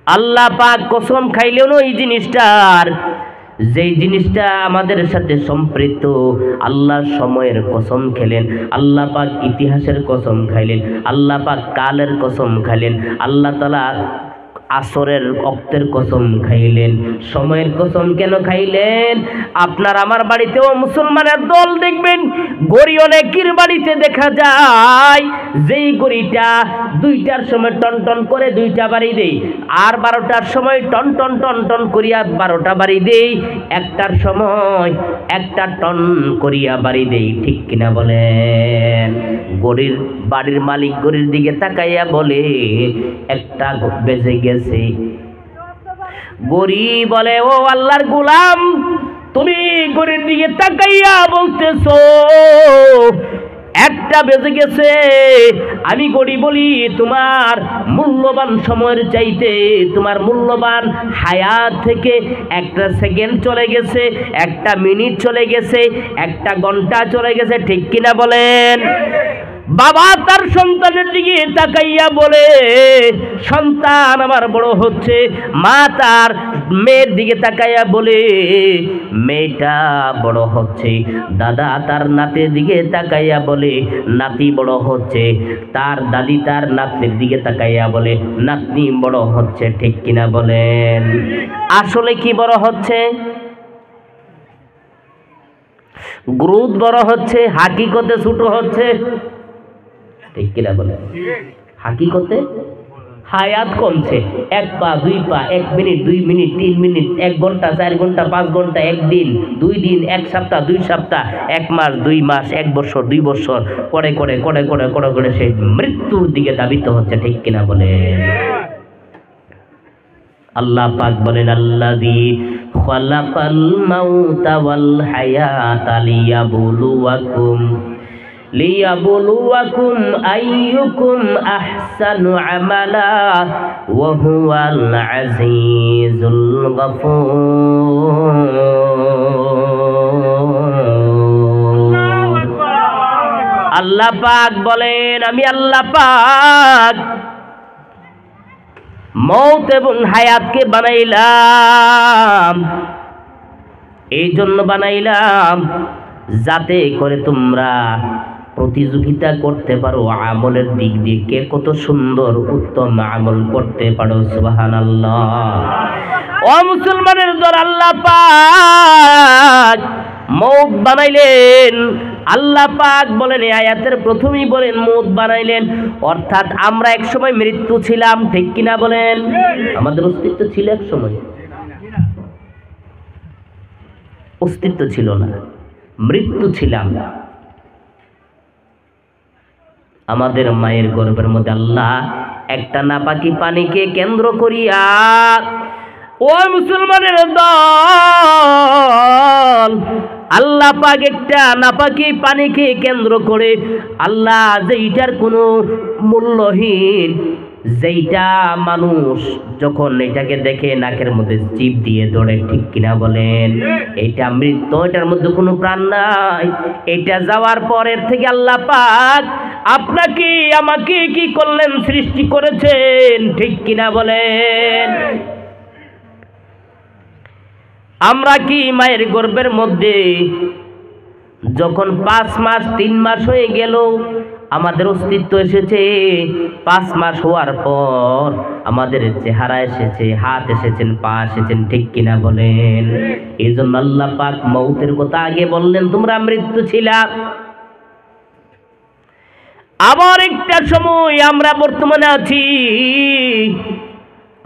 আল্লাহ পাক কসম খাইলেন ওই জিনিসটার যেই জিনিসটা আমাদের সাথে সম্পৃক্ত। আল্লাহ সময়ের কসম খেলেন, আল্লাহ পাক ইতিহাসের কসম খাইলেন, আল্লাহ পাক কালের কসম খাইলেন, আল্লাহ তাআলা আসরের ওয়াক্তের কসম খাইলেন। সময়ের কসম কেন খাইলেন? আপনার আমার বাড়িতেও মুসলমানের দল দেখবেন গড়ি অনেকের বাড়িতে দেখা যায় যেই গড়িটা 2টার সময় টন টন করে 2টা বাড়ি দেই, আর 12টার সময় টন টন টন টন করিয়া 12টা বাড়ি দেই, 1টার সময় 1টা টন করিয়া বাড়ি দেই। ঠিক কিনা বলেন? গড়ির বাড়ির মালিক গড়ির দিকে তাকাইয়া বলে 1টা বেজে গেছে। গড়ি বলে, ও আল্লাহর গোলাম, তুমি গড়ির দিকে তাকাইয়া বলতেছো 1টা বেজে গেছে। আমি গড়ি বলি তোমার মূল্যবান সময়ের চাইতে তোমার মূল্যবান হায়াত থেকে 1টা সেকেন্ড চলে গেছে, 1টা মিনিট চলে গেছে, 1টা ঘন্টা চলে গেছে। ঠিক কিনা বলেন? বাবা তার সন্তানের দিকে তাকাইয়া বলে, সন্তান আমার বড় হচ্ছে। মা তার মেয়ের দিকে তাকাইয়া বলে, মেয়েটা বড় হচ্ছে। দাদা তার নাতির দিকে তাকাইয়া বলে, নাতি বড় হচ্ছে। তার দাদি তার নাতনির দিকে তাকাইয়া বলে, নাতনি বড় হচ্ছে। ঠিক কিনা বলেন? আসলে কি বড় হচ্ছে? গ্রোথ বড় হচ্ছে, হাকিকতে ছোট হচ্ছে। ঠিক কিনা বলেন? হাকিকতে হায়াত কমছে। 1 পা 2 পা, 1 মিনিট 2 মিনিট 3 মিনিট, 1 ঘন্টা 4 ঘন্টা 5 ঘন্টা, 1 দিন 2 দিন, 1 সপ্তাহ 2 সপ্তাহ, 1 মাস 2 মাস, 1 বছর 2 বছর করে করে করে করে করে করে সেই মৃত্যুর দিকে ধাবিত হচ্ছে। ঠিক কিনা বলেন? আল্লাহ পাক বলেন, আল্লাযী খালাকাল মাউতা ওয়াল হায়াতা লিয়াবলুয়াকুম আইয়ুকুম আহসানু আমালা ওয়া হুয়াল আজিজুল গফুর। আল্লাহ পাক বলেন, আমি আল্লাহ পাক মৌত এবং হায়াতকে বানাইলাম। এই জন্য বানাইলাম যাতে করে তোমরা প্রতিযোগিতা করতে পারো আমলের দিক দিয়ে, কে কত সুন্দর উত্তম আমল করতে পারো। সুবহানাল্লাহ। ও মুসলমানের দল, আল্লাহ পাক মৌত বানাইলেন। আল্লাহ পাক বলেন, এই আয়াতের প্রথমেই বলেন মৌত বানাইলেন, অর্থাৎ আমরা এক সময় মৃত্যু ছিলাম। ঠিক কিনা বলেন? আমাদের অস্তিত্ব ছিল এক সময়? অস্তিত্ব ছিল না, মৃত্যু ছিলাম। আমাদের মায়ের গর্ভের মধ্যে আল্লাহ একটা নাপাকি পানিকে কেন্দ্র করিয়া, ও মুসলমানের দল, আল্লাহ পাক একটা নাপাকি পানিকে কেন্দ্র করে আল্লাহ যেইটার কোনো মূল্যহীন, যেইটা মানুষ যখন এটাকে দেখে নাকের মধ্যে জিভ দিয়ে দৌড়ে। ঠিক কিনা বলেন? এটা মৃত্যু, এটার মধ্যে কোনো প্রাণ নাই। এটা যাওয়ার পরের থেকে আল্লাহ পাক আপনাকে আমাকে কি করলেন? সৃষ্টি করেছেন। ঠিক কিনা বলেন? আমরা কি মায়ের গর্ভের মধ্যে যখন 5 মাস 3 মাস হয়ে গেল আমাদের অস্তিত্ব এসেছে, 5 মাস হওয়ার পর আমাদের চেহারা এসেছে, হাত এসেছেন, পা এসেছেন। ঠিক কিনা বলেন? এই জন্য আল্লাহ পাক মৌতের কথা আগে বললেন, তোমরা মৃত্যু ছিলা। আবার একটা সময় আমরা বর্তমানে আছি,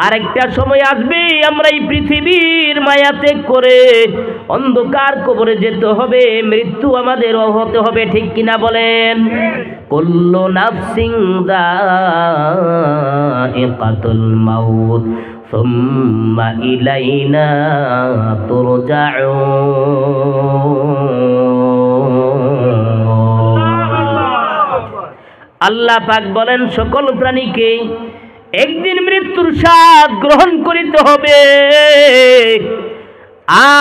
আরেকটা সময় আসবে আমরা এই পৃথিবীর মায়া ত্যাগ করে অন্ধকার কবরে যেতে হবে, মৃত্যু আমাদের হতে হবে। ঠিক কিনা বলেন? কুল্লু নাফসিন যায়িকাতুল মাউত সুম্মা ইলাইনা তুরজাউন। আল্লাহ পাক বলেন, সকল প্রাণীকে একদিন মৃত্যুর স্বাদ গ্রহণ করিতে হবে,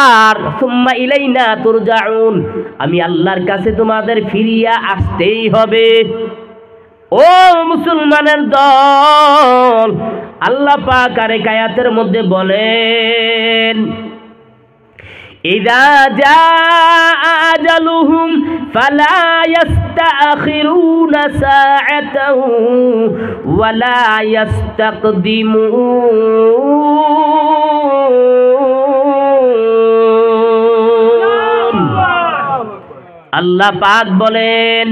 আর সুম্মা ইলাইনা তুরজাউন, আমি আল্লাহর কাছে তোমাদের ফিরিয়া আসতেই হবে। ও মুসলমানের দল, আল্লাহ পাক আরেক আয়াতের মধ্যে বলেন, ইযা জাআ আজালুহুম ফালা ইস্তাখিরুনা সাআতাও ওয়ালা ইস্তাকদিমুন। আল্লাহ পাক বলেন,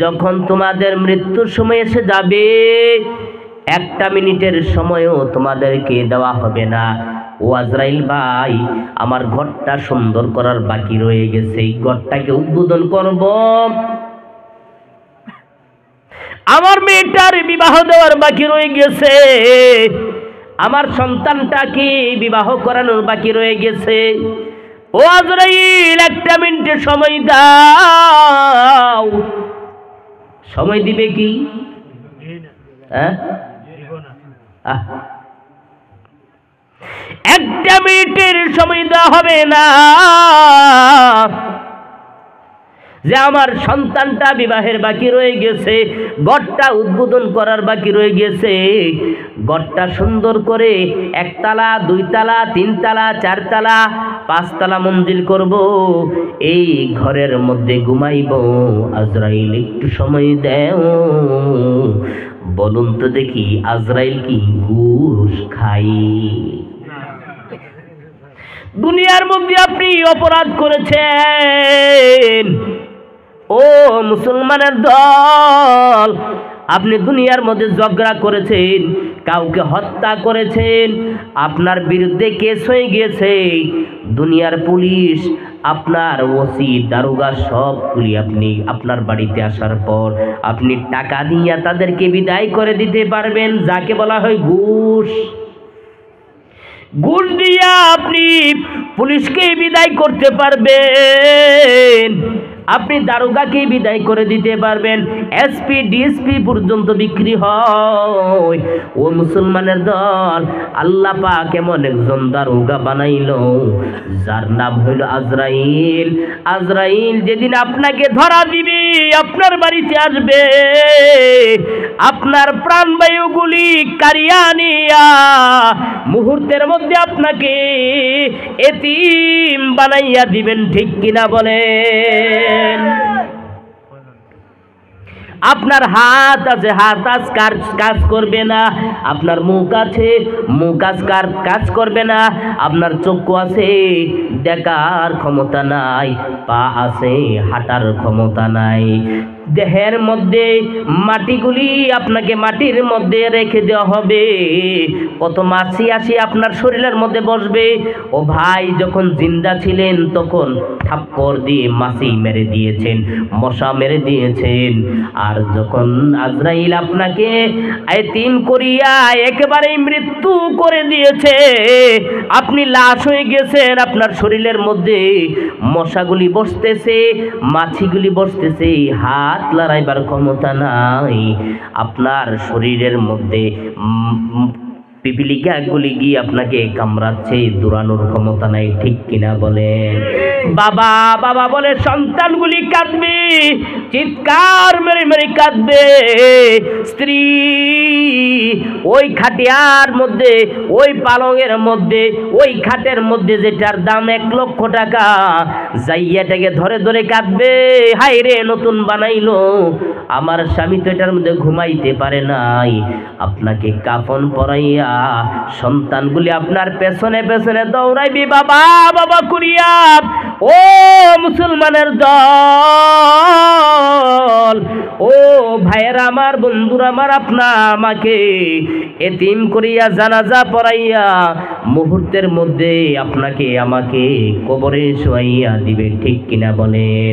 যখন তোমাদের মৃত্যুর সময় এসে যাবে, একটা মিনিটের সময়ও তোমাদেরকে দেওয়া হবে না। ও আজরাইল ভাই, আমার ঘরটা সুন্দর করার বাকি রয়ে গেছে, এই ঘরটাকে উদ্বোধন করব, আমার মেয়েটার বিবাহ দেওয়ার বাকি রয়ে গেছে, আমার সন্তানটাকে বিবাহ করানোর বাকি রয়ে গেছে। ও আজরাইল, একটা মিনিটের সময় দাও। সময় দিবে কি? একটা মিনিটের সময় দেওয়া হবে না, যে আমার সন্তানটা বিবাহের বাকি রয়ে গেছে, ঘরটা উদ্বোধন করার বাকি রয়ে গেছে, ঘরটা সুন্দর করে একতলা, দুইতলা, তিনতলা, চারতলা, পাঁচতলা মঞ্জিল করব, এই ঘরের মধ্যে ঘুমাইব। আজরাইল, একটু সময় দাও। বলুন তো দেখি, আজরাইল কি ঘুষ খাই? দুনিয়ার মধ্যে আপনি অপরাধ করেছেন, ও মুসলমানের দল, আপনি দুনিয়ার মধ্যে ঝগড়া করেছেন, কাউকে হত্যা করেছেন, আপনার বিরুদ্ধে কেস হয়ে গেছে, দুনিয়ার পুলিশ, আপনার ওসি, দারোগা সবগুলি আপনি আপনার বাড়িতে আসার পর আপনি টাকা দিয়ে তাদেরকে বিদায় করে দিতে পারবেন, যাকে বলা হয় ঘুষ। ঘুষ দিয়া আপনি পুলিশকে বিদায় করতে পারবেন, আপনি দারোগাকে বিদায় করে দিতে পারবেন, এসপি ডিএসপি পর্যন্ত বিক্রি হয়। ও মুসলমানের দল, আল্লাহ পাক এমন একজন দারোগা বানাইলো, যার নাম হইল আজরাইল। আজরাইল যেদিন আপনাকে ধরা দিবে, আপনার বাড়িতে আসবে, আপনার প্রাণবায়ুগুলি কারিয়া নিয়া মুহূর্তের মধ্যে আপনাকে এতিম বানাইয়া দিবেন, ঠিক কিনা বলেন? আপনার হাত আছে, হাত আজ কাজ করবে না, আপনার মুখ আছে, মুখ আজ কাজ করবে না, আপনার চক্ষু আছে, দেখার ক্ষমতা নাই, পা আছে, হাঁটার ক্ষমতা নাই, দেহের মধ্যে মাটিগুলি আপনাকে মাটির মধ্যে রেখে দেওয়া হবে, কত মাছি আসি আপনার শরীরের মধ্যে বসবে। ও ভাই, যখন জিন্দা ছিলেন তখন থাপ্পড় দিয়ে মাছি মেরে দিয়েছেন, মশা মেরে দিয়েছেন, আর যখন আজরাইল আপনাকে এতিম করিয়া একেবারেই মৃত্যু করে দিয়েছে, আপনি লাশ হয়ে গেছেন, আপনার শরীরের মধ্যে মশাগুলি বসতেছে, মাছিগুলি বসতেছে, হাত লড়াইবার ক্ষমতা নাই, আপনার শরীরের মধ্যে পিপিলিকাগুলি গিয়ে আপনাকে কামড়াচ্ছে, দৌড়ানোর ক্ষমতা নাই, ঠিক কিনা বলেন? বাবা বাবা বলে সন্তানগুলি কাঁদবে, চিৎকার মেরে মেরে কাঁদবে, স্ত্রী ওই খাটিয়ার মধ্যে, ওই পালঙের মধ্যে, ওই খাটের মধ্যে যেটার দাম 1 লক্ষ টাকা, যাইয়াটাকে ধরে ধরে কাঁদবে, হাই রে, নতুন বানাইলো, আমার স্বামী তো এটার মধ্যে ঘুমাইতে পারে নাই। আপনাকে কাফন পরাইয়া সন্তানগুলি আপনার পেছনে পেছনে দৌড়াইবি বাবা বাবা করিয়া। ও মুসলমানের দল, ও ভাইয়ের আমার, বন্ধুরা আমার, আমাকে এতিম করিয়া জানাজা পড়াইয়া মুহূর্তের মধ্যে আপনাকে আমাকে কবরে শোয়াইয়া দিবে, ঠিক কিনা বলেন?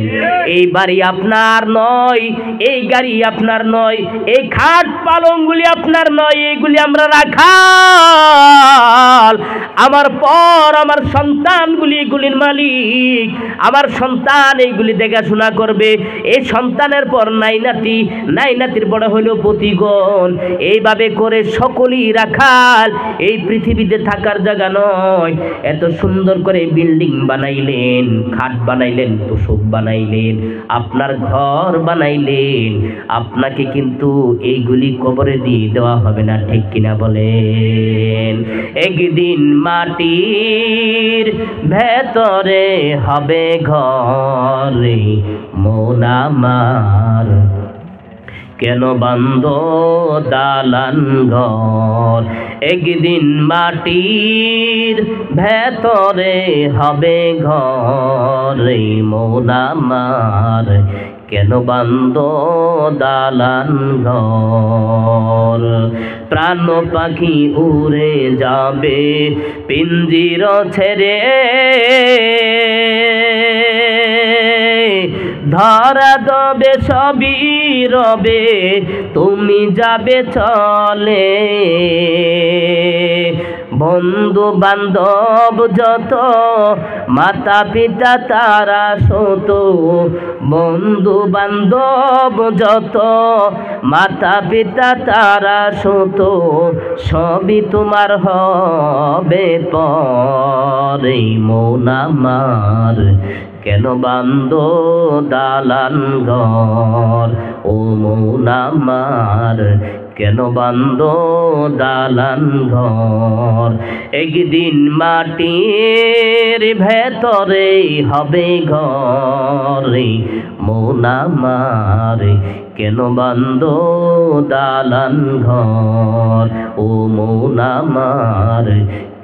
এই বাড়ি আপনার নয়, এই গাড়ি আপনার নয়, এই খাট পালংগুলি আপনার নয়, এইগুলি আমরা রাখাল, আমার পর আমার সন্তানগুলি এগুলির মালিক, আমার সন্তান এইগুলি দেখাশোনা করবে। এই সন্তানের পর নাইনাতি, নাইনাতির বড় হইল পতিগণ। এইভাবে করে সকলেই রাখাল। এই পৃথিবীতে থাকার জায়গা নয়। এত সুন্দর করে বিল্ডিং বানাইলেন, খাট বানাইলেন, তোষক বানাইলেন, আপনার ঘর বানাইলেন, আপনাকে কিন্তু এইগুলি কবরে দিয়ে দেওয়া হবে না, ঠিক কিনা বলেন? একদিন মাটির ভেতরে হবে ঘরে মন আমার, কেন বান্ধ দালান ঘর? একদিন মাটির ভেতরে হবে ঘরে মন আমার, কেন বান্ধ দালান ঘর? প্রাণ পাখি উড়ে যাবে পিঞ্জির ছেড়ে, ধরা দেবে সবই রবে, তুমি যাবে চলে। বন্ধু বান্ধব যত, মাতা পিতা তারা শত, বন্ধু বান্ধব যত, মাতা পিতা তারা শত, সবই তোমার হবে পরে মন আমার, কেন বান্ধ দালান ঘর? ও মন আমার, কেন বান্ধ দালান ঘর? একদিন মাটির ভেতরে হবে ঘরে মন আমার, কেন বান্ধ দালান ঘর? ও মন আমার,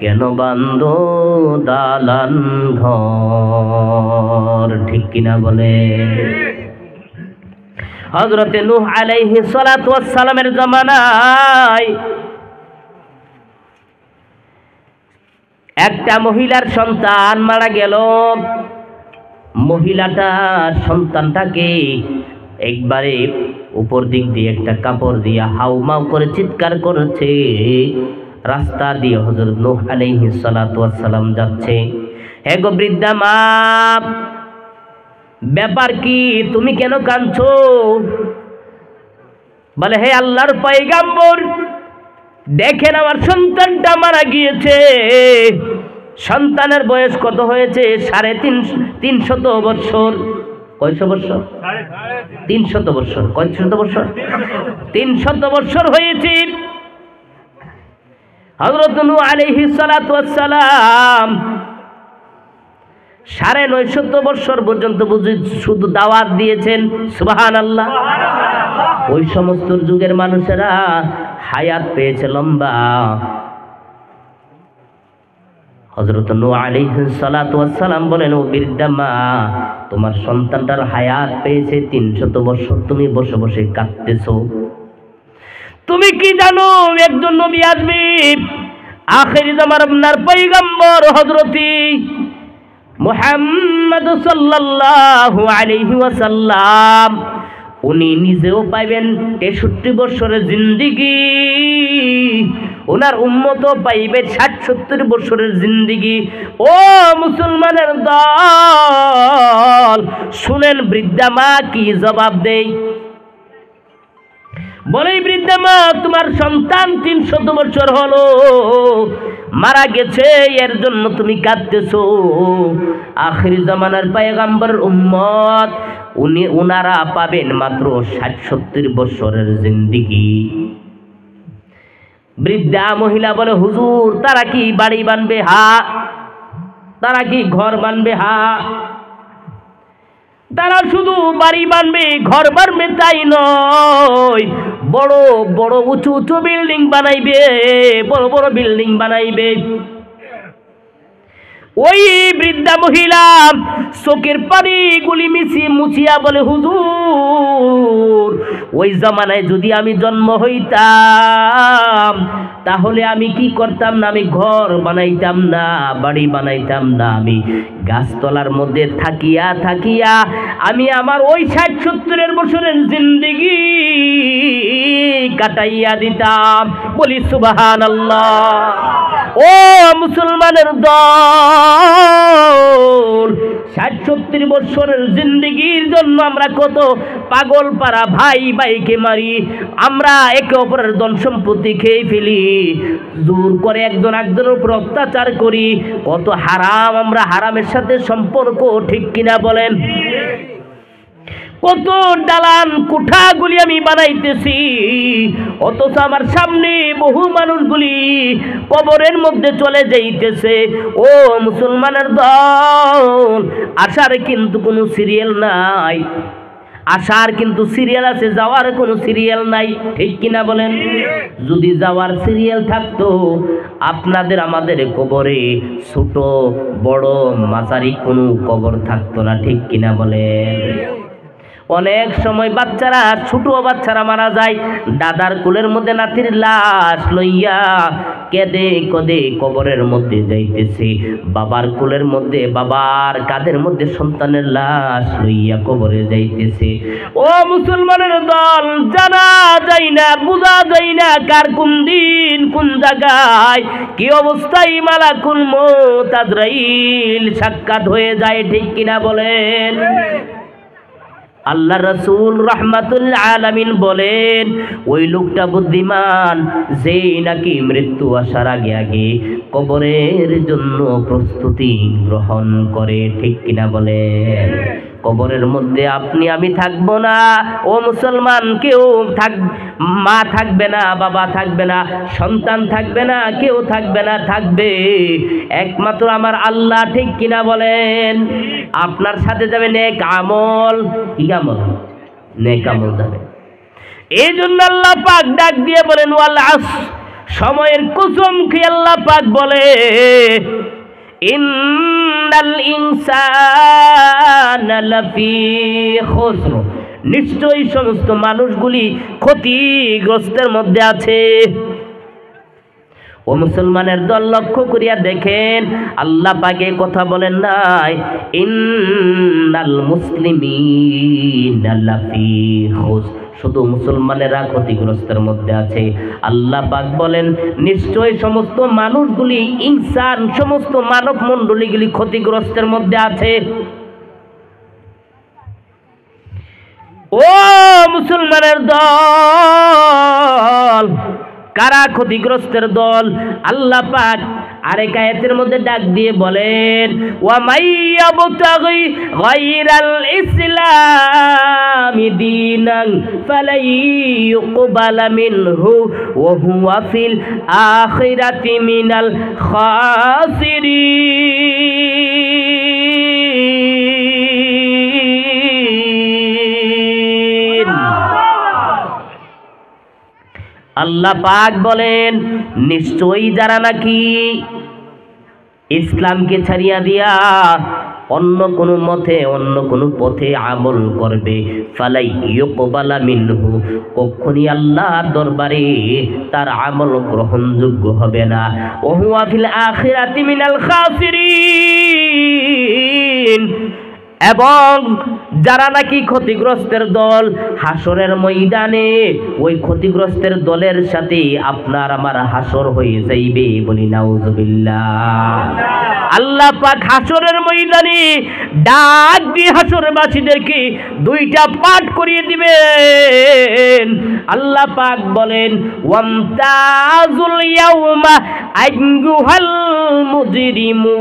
কেন বান্ধ দালান ঘর? ঠিক কিনা বলে? হযরতে নূহ আলাইহিস সালাতু ওয়াস সালামের জামানায় একটা মহিলার সন্তান মারা গেল। মহিলাটা সন্তানটাকে একবারে উপর দিক দিয়ে একটা কাপড় দিয়ে হাউমাউ করে চিৎকার করেছে। রাস্তা দিয়ে হযরত নূহ আলাইহিস সালাতু ওয়াস সালাম যাচ্ছে। হে গো বৃদ্ধা মা, ব্যাপার কি? তুমি কেন কাঁদছো? বলে, হে আল্লাহর পয়গম্বর, দেখেন আমার সন্তানটা মারা গিয়েছে। সন্তানের বয়স কত হয়েছে? 350 বছর। কয়শো বছর? 300 বছর। কয়শত বছর? 300 বছর হয়েছে। হযরত নূহ আলাইহিস সালাতু ওয়াস সালাম 950 বছর পর্যন্ত বুঝি শুধু দাওয়াত দিয়েছেন। সুবহানাল্লাহ। ওই সমস্ত যুগের মানুষেরা হায়াত পেয়েছে লম্বা। হযরত নূহ আলাইহিস সালাতু ওয়াস সালাম বলেন, ও বৃদ্ধা মা, তোমার সন্তানটার হায়াত পেয়েছে 300 বছর, তুমি বসে বসে কাঁদতেছো। তুমি কি জানো একজন নবী আসবে, আখির জামানার পয়গম্বর হযরতি মুহাম্মদ সাল্লাল্লাহু আলাইহি ওয়াসাল্লাম, উনি নিজেও পাইবেন 63 বছরের জিন্দেগি, ওনার উম্মতও পাইবে 60-70 বছরের জিন্দেগি। ও মুসলমানের দল, শুনেন বৃদ্ধা মা কি জবাব দেয়। বলে, বৃদ্ধা মা, তোমার সন্তান 300 বছর হলো মারা গেছে, এর জন্য তুমি কাঁদতেছো। আখির জামানার পয়গম্বর উম্মত, উনারা পাবেন মাত্র 60-70 বছরের জিন্দেগি। বৃদ্ধা মহিলা বলে, হুজুর, তারা কি বাড়ি বানবে? হা। তারা কি ঘর বানবে? হা। তারা শুধু বাড়ি বানবে, ঘর বানবে তাই নয়, বড় বড় উঁচু উঁচু বিল্ডিং বানাইবে, বড় বড় বিল্ডিং বানাইবে। ওই বৃদ্ধা মহিলা চোখের পানিগুলি মুছিয়া বলে, হুজুর, ওই জামানায় যদি আমি জন্ম হইতাম তাহলে আমি কি করতাম না? আমি ঘর বানাইতাম না, বাড়ি বানাইতাম না, আমি গাছতলার মধ্যে থাকিয়া থাকিয়া আমি আমার ওই 60-70 বছরের জিন্দেগি কাটাইয়া দিতাম। বলি সুবহানাল্লাহ। ও মুসলমানের দল, ৬০-৭০ বছরের জিন্দেগির জন্য আমরা কত পাগল পাড়া ভাই ভাইকে মারি, আমরা একে অপরের ধন সম্পত্তি খেয়ে ফেলি, জোর করে একজন একজনের উপর অত্যাচার করি, কত হারাম, আমরা হারামের সাথে সম্পর্ক, ঠিক কিনা বলেন? কত দালান কোঠাগুলি আমি বানাইতেছি, অথচ আমার সামনে বহু মানুষগুলি কবরের মধ্যে চলে যাইতেছে। ও মুসলমানের দল, আসার কিন্তু কোনো সিরিয়াল নাই, আসার কিন্তু সিরিয়াল আছে, যাওয়ার কোনো সিরিয়াল নাই, ঠিক কিনা বলেন? যদি যাওয়ার সিরিয়াল থাকতো, আপনাদের আমাদের কবরে ছোট বড় মাঝারি কোনো কবর থাকতো না, ঠিক কিনা বলেন? অনেক সময় বাচ্চারা, ছোট বাচ্চারা মারা যায়, দাদার কোলের মধ্যে নাতির লাশ লইয়া কেঁদে কদে কবরের মধ্যে যাইতেছে, বাবার কোলের মধ্যে, বাবার কাঁধের মধ্যে সন্তানের লাশ লইয়া কবরে যাইতেছে। ও মুসলমানের দল, জানা যায় না, বোঝা যায় না কার কোন দিন কোন জায়গায় কি অবস্থায় মালাকুল মউত আজরাইল সাক্ষাৎ হয়ে যায়, ঠিক কিনা বলেন? আল্লাহ রাসূল রাহমাতুল আলামিন বলেন, ওই লোকটা বুদ্ধিমান যে নাকি মৃত্যু আসার আগে আগে কবরের জন্য প্রস্তুতি গ্রহণ করে, ঠিক কিনা বলেন? কবরের মধ্যে আপনি আমি থাকবো না, ও মুসলমান, কেউ মা থাকবে না, বাবা থাকবে না, সন্তান থাকবে না, কেউ থাকবে না, থাকবে একমাত্র আমার আল্লাহ, ঠিক কিনা বলেন? আপনার সাথে যাবে নেক আমল, কি আমল? নেক আমল যাবে। এই জন্য আল্লাহ পাক ডাক দিয়ে বলেন, ওয়াল আসর, সময়ের কসম খেয়ে আল্লাহ পাক বলে, ইন্নাল ইনসানা লাফি খুসর, নিশ্চয়ই সমস্ত মানুষগুলি ক্ষতিগ্রস্তের মধ্যে আছে। ও মুসলমানের দল, লক্ষ্য করিয়া দেখেন, আল্লাহ পাকে কথা বলেন নাই ইন্নাল মুসলিমিনা লাফি খুসর, শুধু মুসলমানেরা ক্ষতিগ্রস্তের মধ্যে আছে। আল্লাহ পাক বলেন নিশ্চয় সমস্ত মানুষগুলি, ইনসান, সমস্ত মানব মণ্ডলীগুলি ক্ষতিগ্রস্তের মধ্যে আছে। ও মুসলমানের দল, কারা ক্ষতিগ্রস্তের দল? আল্লাহ পাক আরেক আয়াতের মধ্যে ডাক দিয়ে বলেন, ওয়া মাইয়াবতাগি গায়রাল ইসলামি দীনান ফালাই ইউকবালা মিনহু ওয়া হুয়া ফিল আখিরাতি মিনাল খাসিরিন। আল্লাহ পাক বলেন নিশ্চয়ই যারা নাকি ইসলামকে ছাড়িয়া দিয়া অন্য কোনো মতে, অন্য কোনো পথে আমল করবে, ফালাই ইউকবালা মিনহু, কখনই আল্লাহর দরবারে তার আমল গ্রহণযোগ্য হবে না। ওয়া হুয়া ফিল আখিরাতি মিনাল খাসিরিন, এবং যারা নাকি ক্ষতিগ্রস্তের দল, হাসরের ময়দানে ওই ক্ষতিগ্রস্তের দলের সাথে আপনার আমার হাসর হয়ে যাইবে, বলি নাউজুবিল্লাহ। আল্লাহ পাক হাসরের ময়দানে ডাক দিয়ে হাসরবাসীদেরকে দুইটা পাঠ করিয়ে দিবেন। আল্লাহ পাক বলেন, ওয়ামতাজুল ইয়াউমা আইয়ুহাল মুজরিমুন।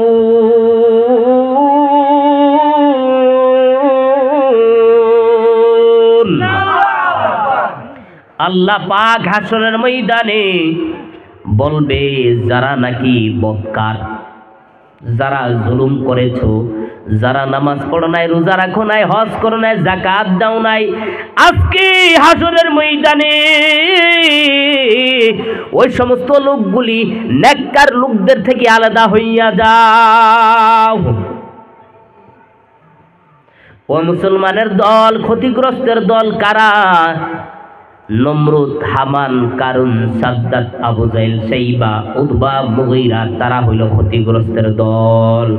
আল্লাহ পাক হাসরের ময়দানে বলবে, যারা নাকি বদকার, যারা জুলুম করেছো, যারা নামাজ পড়ো নাই, রোজা রাখো নাই, হজ করো নাই, যাকাত দাও নাই, আজকে হাসরের ময়দানে ওই সমস্ত লোকগুলি নেককার লোকদের থেকে আলাদা হইয়া যাও। ও মুসলমানের দল, ক্ষতিগ্রস্তের দল কারা? নমরুদ, হামান, কারুন, সাদ্দাত, আবু জাহেল, শাইবা, উতবা, মুগীরা, তারা হইল ক্ষতিগ্রস্তের দল।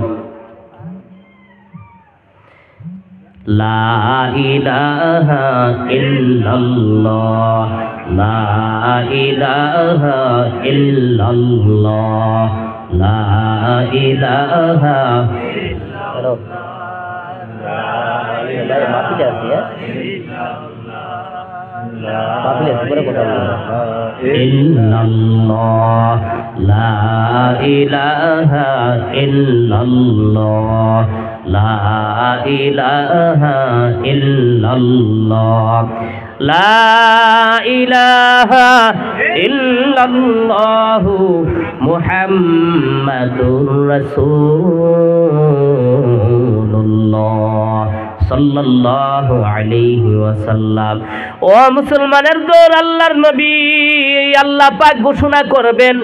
লা ইলাহা ইল্লাল্লাহ, লা ইলাহা ইল্লাল্লাহ, লা ইলাহা ইল্লাল্লাহ লা ইলাহা ইল্লাল্লাহ লা ইলাহা ইল্লাল্লাহ লা ইলাহা ইল্লাল্লাহু মুহাম্মাদুর রাসূলুল্লাহ সাল্লাল্লাহু আলাইহি ওয়াসাল্লাম। ও মুসলমানের দল, আল্লাহর নবী আল্লাহ পাক ঘোষণা করবেন,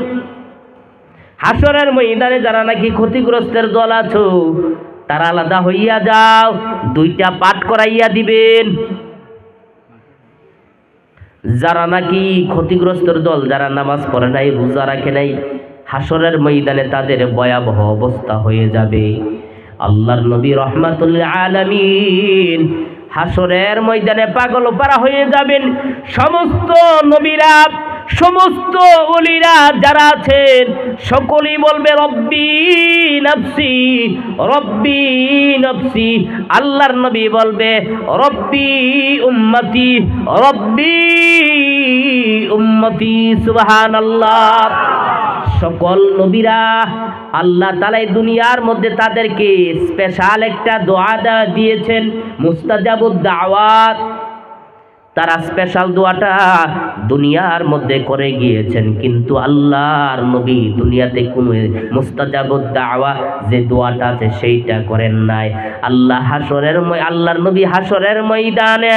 হাসরের ময়দানে যারা নাকি ক্ষতিগ্রস্তের দল আছো তারা আলাদা হইয়া যাও, দুইটা পাঠ করাইয়া দিবেন। যারা নাকি ক্ষতিগ্রস্তের দল, যারা নামাজ পড়ে নাই, রোজা রাখে নাই, হাসরের ময়দানে তাদের ভয়াবহ অবস্থা হয়ে যাবে। আল্লাহর নবী রাহমাতুল আলামিন হাসরের ময়দানে পাগল পারা হয়ে যাবেন। সমস্ত নবীরা, সমস্ত ওলিরা যারা আছেন সকলেই বলবে রব্বি নফসি রব্বি নফসি। আল্লাহর নবী বলবে রব্বি উম্মতি রব্বি উম্মতি। সুবহানাল্লাহ। সকল নবীরা আল্লাহ তাআলা দুনিয়ার মধ্যে তাদেরকে স্পেশাল একটা দোয়া দিয়েছেন, মুস্তাজাবুদ দাওয়াত। তারা স্পেশাল দোয়াটা দুনিয়ার মধ্যে করে গিয়েছেন, কিন্তু আল্লাহর নবী দুনিয়াতে কোনো মুস্তাজাবুদ দাওয়া যে দোয়াটা আছে সেইটা করেন নাই। আল্লাহর নবী হাসরের ময়দানে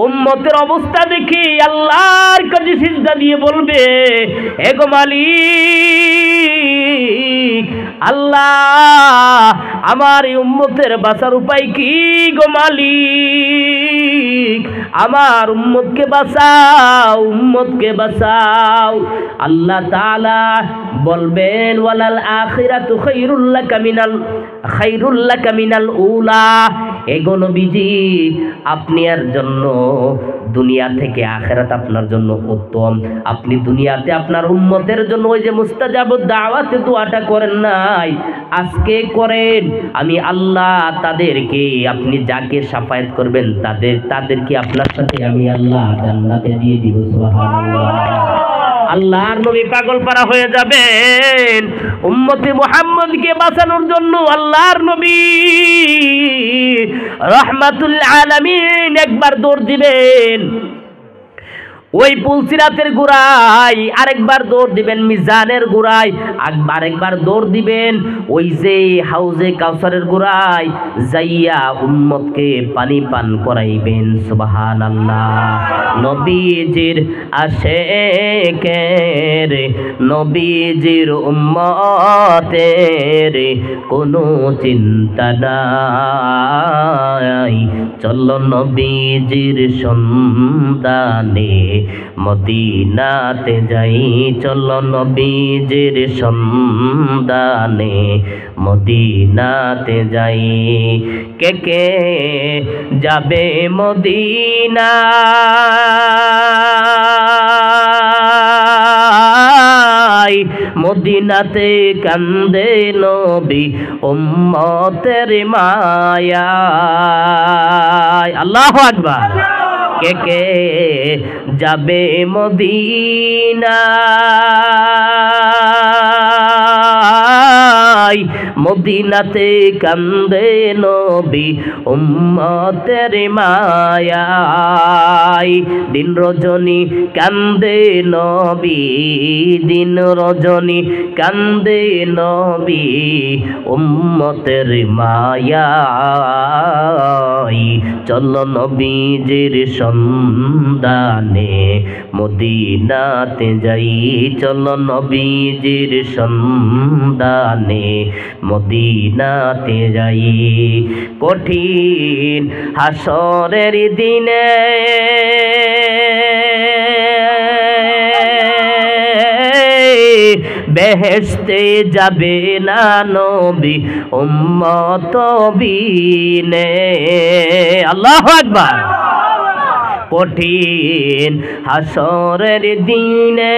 উম্মতের অবস্থা দেখি আল্লাহর কাছে সিজদা দিয়ে বলবে, হে গো মালিক, আল্লাহ আমার এই উম্মতের বাঁচার উপায় কি গো মালিক, আমার উম্মতকে বাঁচাও, উম্মতকে বাঁচাও। আল্লাহ তাআলা বলবেন ওয়ালাল আখিরাতু খায়রুল লাকা মিনাল উলা। এগো নবীজি, আপনার জন্য দুনিয়া থেকে আখিরাত আপনার জন্য উত্তম। আপনি দুনিয়াতে আপনার উম্মতের জন্য ওই যে মুস্তাজাবুদ দাওয়াতে দোয়াটা করেন নাই, আজকে করেন। আমি আল্লাহ তাদেরকে, আপনি যাকে শাফায়াত করবেন তাদেরকে আপনার সাথে আমি আল্লাহ জান্নাতে দিয়ে দিব। সুবহানাল্লাহ। আল্লাহর নবী পাগল পারা হয়ে যাবেন উম্মতে মুহাম্মদকে বাঁচানোর জন্য। আল্লাহর নবী রাহমাতুল আলামিন একবার দৌড় দিবেন ওই পুলসিরাতের গোড়ায়, আরেকবার দৌড় দিবেন মিজানের গোড়ায়, আরেকবার দৌড় দিবেন ওই যে হাউজে কাউসারের গোড়ায় যাইয়া উম্মতকে পানি পান করাইবেন। সুবহানাল্লাহ। নবীজির আশেকের, নবীজির উম্মতের কোনো চিন্তা নাই, চলো নবীজির সন্ধানে মদিনাতে যাই, চলো নবীজির সন্ধানে মদিনাতে যাই। কে কে যাবে মদিনা, মদিনাতে কান্দে নবী উম্মতের মায়ায়। আল্লাহু আকবার। কে কে যাবে মদিনা, মদিনাতে কান্দে নবী উম্মতের মায়ায়। দিন রজনী কান্দে নবী, দিন রজনী কান্দে নবী উম্মতের মায়ায়। চলো নবীজির সন্ধানে মদিনাতে যাই, চলো নবীজির সন্ধানে মদিনাতে যাই। কঠিন হাসরের দিনে বেহেশতে যাবে না নবী উম্মত বিনে। আল্লাহু আকবার। কঠিন হাসরের দিনে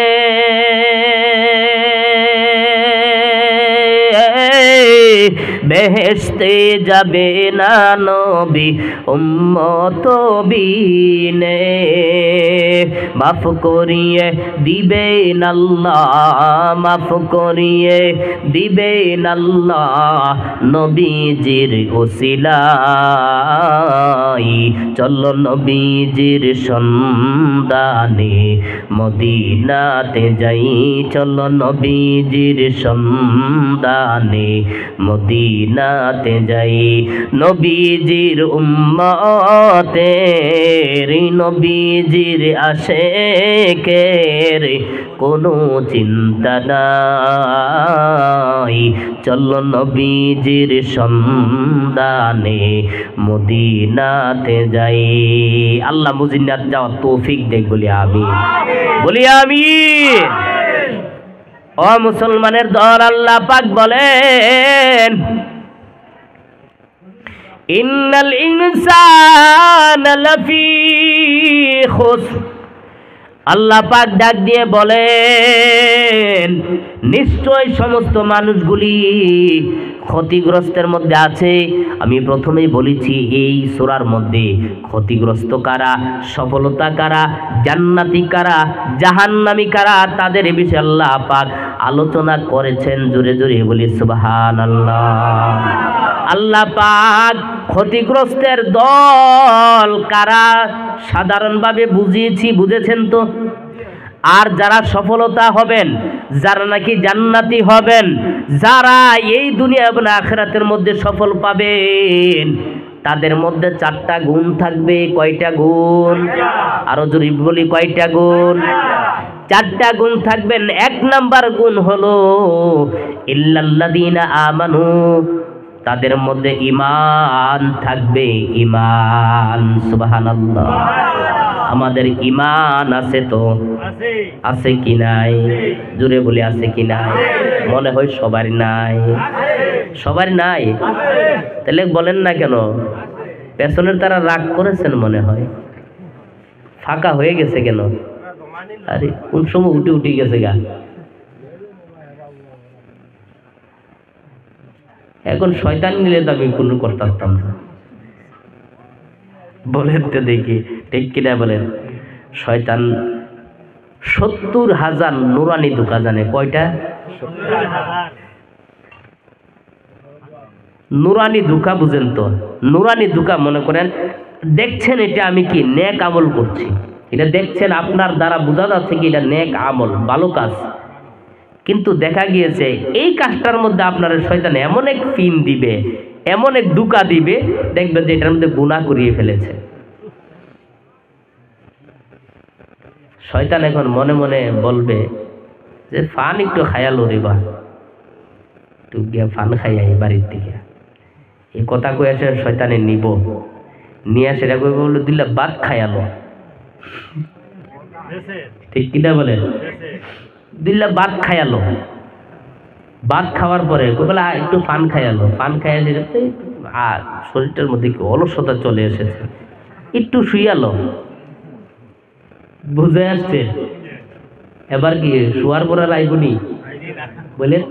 বেহেশতে যাবে না নবী উম্মত বিনে। মাফ করিয়ে দিবেন আল্লাহ, মাফ করিয়ে দিবেন আল্লাহ নবীজির ওসিলায়। চলো নবীজির সন্ধানে মদিনাতে যাই, চলো নবীজির সন্ধানে মদিনাতে যাই। নবীজির উম্মতের, নবীজির আশেকের কোনো চিন্তা নাই। চলো নবীজির সন্ধানে মদিনাতে যাই। আল্লাহ মদিনাতে যাওয়ার তৌফিক দেখ বলি আমি, বলি আমি। ও মুসলমানের দল, আল্লাহ পাক বলেন ইন্নাল ইনসানা লাফি খুসর। আল্লাহ পাক ডাক দিয়ে বলেন নিশ্চয় সমস্ত মানুষগুলি ক্ষতিগ্রস্তের মধ্যে আছে। আমি প্রথমেই বলেছি এই সূরার মধ্যে ক্ষতিগ্রস্ত কারা, সফলতা কারা, জান্নাতি কারা, জাহান্নামী কারা, তাদের বিষয়ে আল্লাহ পাক আলোচনা করেছেন। জোরে জোরে বলি সুবহানাল্লাহ। আল্লাহ পাক ক্ষতিগ্রস্তের দল কারা সাধারণভাবে বুঝিয়েছি, বুঝেছেন তো। আর যারা সফলতা হবেন, যারা নাকি জান্নাতি হবেন, যারা এই দুনিয়া এবং আখিরাতের মধ্যে সফল পাবেন, তাদের মধ্যে 4টা গুণ থাকবে। কয়টা গুণ? আরো জোরে বলি, কয়টা গুণ? 4টা গুণ থাকবেন। 1 নাম্বার গুণ হলো ইল্লাল্লাযীনা আমানু, তাদের মধ্যে ঈমান থাকবে, ঈমান। সুবহানাল্লাহ। আমাদের ঈমান আছে তো? আছে কি নাই? জোরে বলি আছে কি নাই? মনে হয় সবার নাই। সবার নাই? তাহলে বলেন না কেন? পেছনের তারা রাগ করেছেন মনে হয়, ফাঁকা হয়ে গেছে কেন? আরে কোন সময় উঠে গেছে গা। এখন শয়তান নিলে তো আমি কোনো করতে পারতাম না। বলেন তো দেখি, ঠিক কিনা বলেন? শয়তান 70,000 নুরানি ধোঁকা জানে। কয়টা? নুরানি ধোঁকা বুঝেন তো? নুরানি ধোঁকা মনে করেন দেখছেন এটা আমি কি নেক আমল করছি, এটা দেখছেন আপনার দ্বারা বোঝা যাচ্ছে কি এটা নেক আমল, ভালো কাজ। কিন্তু দেখা গিয়েছে এই কাজটার মধ্যে আপনার শয়তান এমন এক ফিন দিবে, এমন এক ধোঁকা দিবে, দেখবেন যে এটার মধ্যে গুনাহ করিয়ে ফেলেছে। শয়তান এখন মনে মনে বলবে যে ফান একটু খায়ালো রে বা, একটু গিয়া ফান খাইয়াই বাড়ির দিকে। এই কথা কয়ে আসে শয়তানে নিব, নিয়ে সেটা কই বললো দিল্লা ভাত খায়ালো। ঠিক কিনা বলেন? দিল্লা ভাত খায়ালো। ভাত খাওয়ার পরে বলে একটু পান খায়ালো। পান খাইয়া আর শরীরটার মধ্যে কি অলসতা চলে এসেছে, একটু শুয়ালো। বুঝে আসছে? এবার কি শুয়ার পরে লাইবনি বলেন?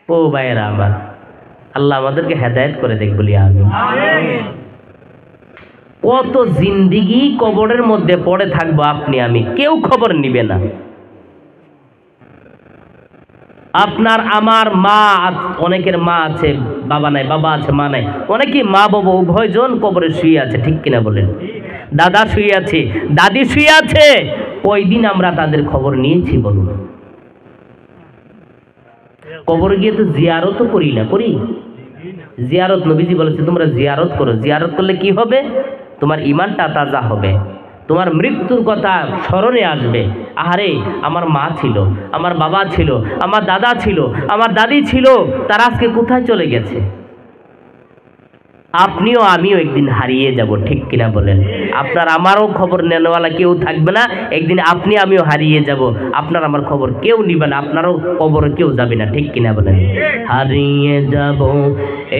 ও ভাইয়েরা আমার, আল্লাহ আমাদেরকে হেদায়েত করে দেখ বলি আমি। কত জিন্দিগি কবরের মধ্যে পড়ে থাকবো আপনি আমি, কেউ খবর নিবে না। আপনার আমার মা, অনেকের মা আছে বাবা নাই, বাবা আছে মা নাই, অনেকেই মা বাবা উভয়জন কবরে শুয়ে আছে। ঠিক কিনা বলেন? দাদা শুয়ে আছে, দাদি শুয়ে আছে। কয়দিন আমরা তাদের খবর নিয়েছি বলুন? কবরে গিয়ে তো জিয়ারত করি না, করি? জিয়ারত নবীজি বলেছে তোমরা জিয়ারত করো। জিয়ারত করলে কি হবে? তোমার ঈমানটা তাজা হবে, তোমার মৃত্যুর কথা স্মরণে আসবে। আহারে আমার মা ছিল, আমার বাবা ছিল, আমার দাদা ছিল, আমার দাদি ছিল, তারা আজকে কোথায় চলে গেছে? আপনিও আমিও একদিন হারিয়ে যাব, ঠিক কিনা বলেন? আপনার আমারও খবর নেওয়ালা কেউ থাকবে না, একদিন আপনি আমিও হারিয়ে যাব, আপনার আমার খবর কেউ নিবে না, আপনারও খবর কেউ যাবে না, ঠিক কিনা বলেন? হারিয়ে যাব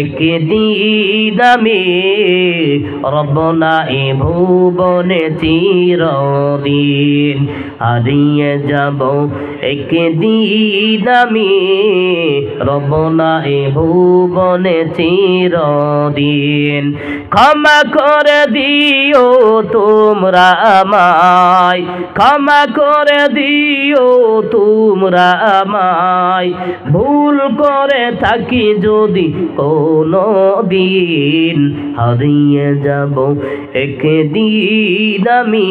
একদিন আমি, রব নাই ভুবনে চিরদিন। হারিয়ে যাব একদিন আমি, রব নাই ভুবনে চিরদিন। ক্ষমা করে দিও তোমরা আমায়, ক্ষমা করে দিও তোমরা আমায়, ভুল করে থাকি যদি কোনো দিন। হারিয়ে যাব একদিন আমি,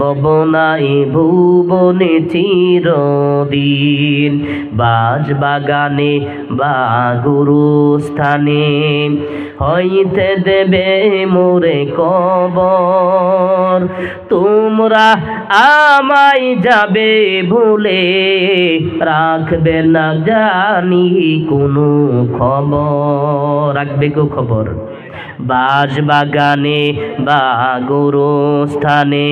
রব নাই ভুবনে চিরদিন। বাঁশবাগানে বা গুরুস্থানে হইতে দেবে মোরে কবর, তোমরা আমায় যাবে ভুলে, রাখবে না জানি কোনো খবর। রাখবে কেউ খবর? বাঁশবাগানে বা গুরুস্থানে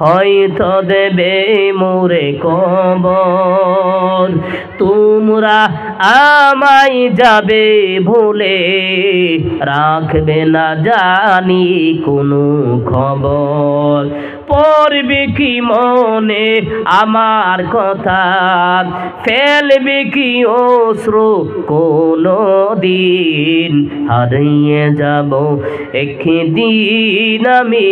হয়তো দেবে মোরে কবর, তোমরা আমায় যাবে ভুলে, রাখবে না জানি কোনো খবর। পড়বে কি মনে আমার কথা, ফেলবে কি অশ্রু কোনো দিন। হারিয়ে যাব একদিন আমি,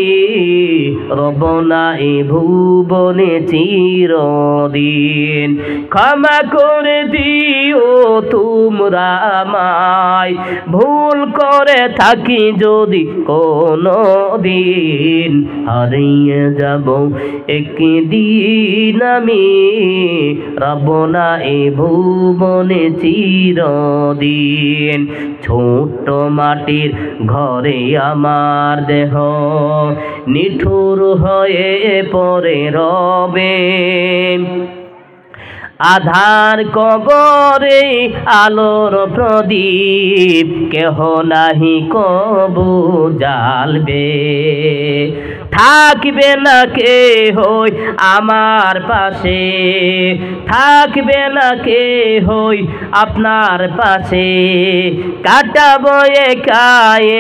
রব নাই ভুবনে চিরদিন। ক্ষমা করে দিও তোমরা আমায়, ভুল করে থাকি যদি কোনো দিন। হারিয়ে যাব একদিন আমি, রব নাই ভুবনে চিরদিন। ছোট্ট মাটির ঘরে আমার দেহ নিঠুর হয়ে পড়ে রবে, আধার কবরে আলোর প্রদীপ কেহ নাহি কবু জ্বালবে। থাকবে না কে হই আমার পাশে, থাকবে না কে হই আপনার পাশে, কাটাবো একা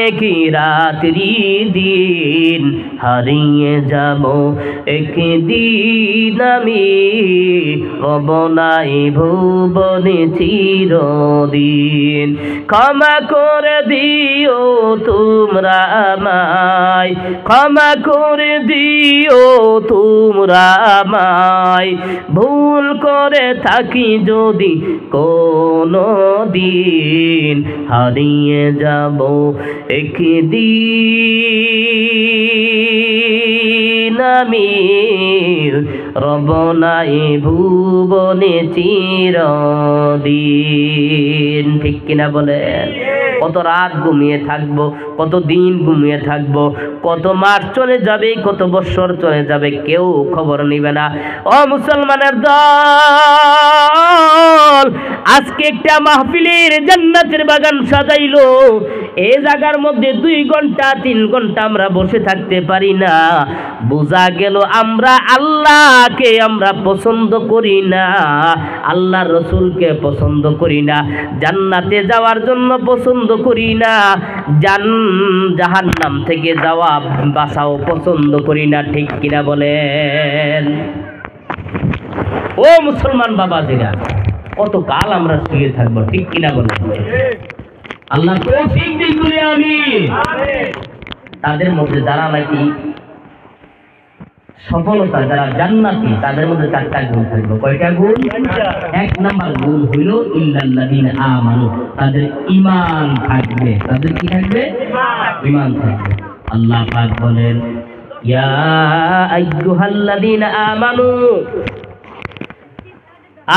একই রাত্রি দিন। হারিয়ে যাব একদিন আমি, রব নাই ভুবনে চিরদিন। ক্ষমা করে দিও তোমরা আমায়, ক্ষমা করে দিও তোমরা আমায়, ভুল করে থাকি যদি কোনো দিন। হারিয়ে যাব একদিন আমি, রব নাই ভুবনে চিরদিন। ঠিক কিনা বলেন? কত রাত ঘুমিয়ে থাকবো, কত দিন ঘুমিয়ে থাকবো, কত মাস চলে যাবে, কত বছর চলে যাবে, কেউ খবর নিবে না। ও মুসলমানের দল, আজকে একটা মাহফিলের জান্নাতের বাগান সাজাইলো, এই জায়গার মধ্যে 2 ঘন্টা 3 ঘন্টা আমরা বসে থাকতে পারি না। বোঝা গেল আমরা আল্লাহকে আমরা পছন্দ করি না, আল্লাহর রসুলকে পছন্দ করি না, জান্নাতে যাওয়ার জন্য পছন্দ করি না, জাহান্নাম থেকে যাওয়া বাঁচাও পছন্দ করি না। ঠিক কিনা বলেন? ও মুসলমান বাবাজিরা, কত কাল আমরা শুয়ে থাকবো? ঠিক কিনা বলেন? আল্লাহ তৌফিক দিন বলে আমিন। তাদের মধ্যে যারা নাকি সফলতা, যারা জান্নাতি, তাদের মধ্যে 4টা গুণ থাকবে। কয়টা গুণ? 1 নাম্বার গুণ হইল ইল্লাল্লাযিনা আমানু, তাদের ঈমান থাকবে। তাদের কি থাকবে? ঈমান থাকবে। আল্লাহ পাক বলেন, ইয়া আইয়ুহাল্লাযিনা আমানু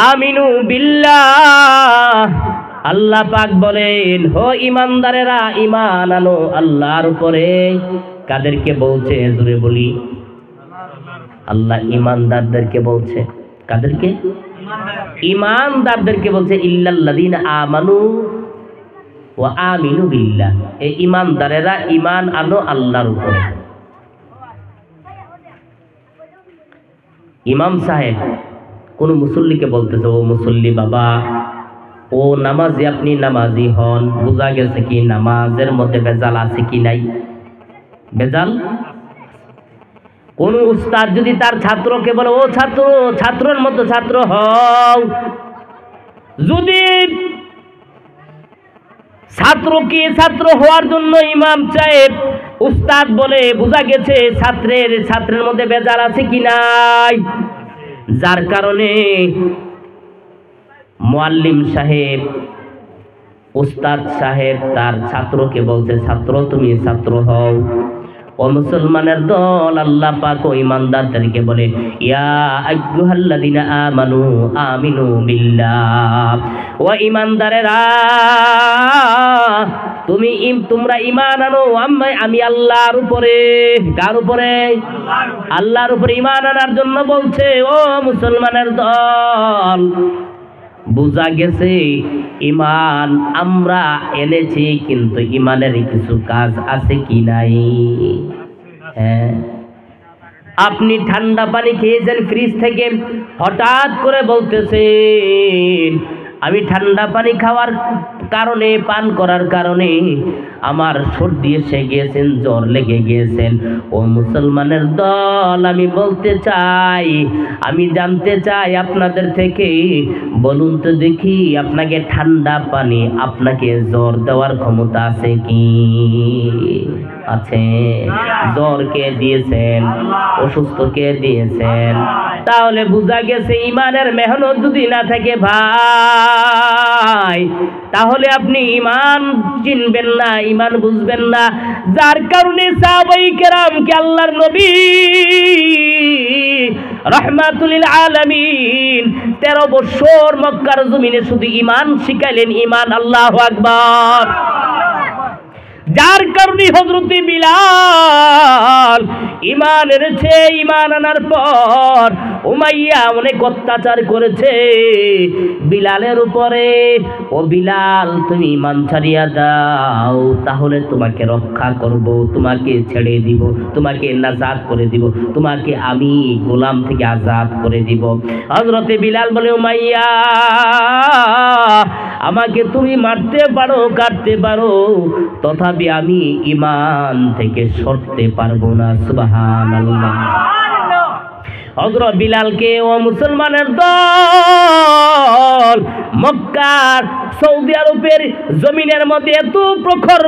আমিনু বিল্লাহ। আল্লাহ পাক বলেন, হো ঈমানদারেরা ঈমান আনো আল্লাহর উপরে। কাদেরকে বলছে? জোরে বলি। আল্লাহ ঈমানদারদেরকে বলছে। কাদেরকে? ঈমানদারদেরকে বলছে। ইল্লাল্লাযিনা আমানু ওয়া আমিনু বিল্লাহ, এই ইমানদারেরা ইমান আনো আল্লাহর উপরে। ইমাম সাহেব কোন মুসল্লিকে বলতেছে, ও মুসল্লি বাবা, ও নামাজি, আপনি নামাজি হন। বোঝা গেছে কি নামাজের মধ্যে ভেজাল আছে কি নাই? ভেজাল। কোন উস্তাদ যদি তার ছাত্রকে বলে, ও ছাত্র, ছাত্রের মতো ছাত্র হও, যদি ছাত্রকে ছাত্র হওয়ার জন্য ইমাম সাহেব উস্তাদ বলে, বোঝা গেছে ছাত্রের মধ্যে ভেজাল আছে কি নাই? যার কারণে মুআল্লিম সাহেব, উস্তাদ সাহেব তার ছাত্রকে বলছে, ছাত্র তুমি ছাত্র হও। ও মুসলমানের দল, আল্লাহ পাক ও ইমানদারদেরকে বলে, ইয়া আইয়ুহাল্লাযিনা আমানু আমিনু বিল্লাহ, ও ইমানদারেরা তোমরা ঈমান আনো আমি আল্লাহর উপরে। কার উপরে? আল্লাহর উপরে ঈমান আনার জন্য বলছে। ও মুসলমানের দল, বুঝা গেছে ঈমান আমরা এনেছি, কিন্তু ঈমানের কিছু কাজ আছে কি নাই? হ্যাঁ, আপনি ঠান্ডা পানি খেয়েছেন ফ্রিজ থেকে, হঠাৎ করে বলতেছেন আমি ঠান্ডা পানি খাওয়ার কারণে, পান করার কারণে আমার সর্দি এসে গিয়েছেন, জ্বর লেগে গিয়েছেন। ও মুসলমানের দল, আমি বলতে চাই, আমি জানতে চাই আপনাদের থেকে, বলুন তো দেখি আপনাকে ঠান্ডা পানি আপনাকে জ্বর দেওয়ার ক্ষমতা আছে কি? আছে? জ্বর কে দিয়েছেন? অসুস্থ কে দিয়েছেন? তাহলে বুঝা গেছে ঈমানের মেহনত যদি না থাকে ভাই, তাহলে আপনি ঈমান চিনবেন না, ঈমান বুঝবেন না। যার কারণে সাহাবায়ে কেরামকে আল্লাহর নবী রাহমাতুল লিল আলামিন 13 বছর মক্কার জমিনে শুধু ঈমান শিখাইলেন, ঈমান। আল্লাহু আকবার। যার কারণে হযরত বিলাল ঈমান এনেছে। ঈমান আনার পর উমাইয়া অনেক অত্যাচার করেছে বিলালের উপরে। ও বিলাল, তুমি ঈমান ছাড়িয়া দাও, তাহলে তোমাকে রক্ষা করব, তোমাকে ছেড়ে দিব, তোমাকে নাজাত করে দিব, তোমাকে আমি গোলাম থেকে আজাদ করে দিব। হযরত বিলাল বলে, উমাইয়া আমাকে তুমি মারতে পারো, কাটতে পারো, তথাপি আমি ঈমান থেকে সরতে পারবো না। সুবহানাল্লাহ। হযরত বিলালকে ও মুসলমানের দল, মক্কার সৌদি আরবের জমিনের মধ্যে এত প্রখর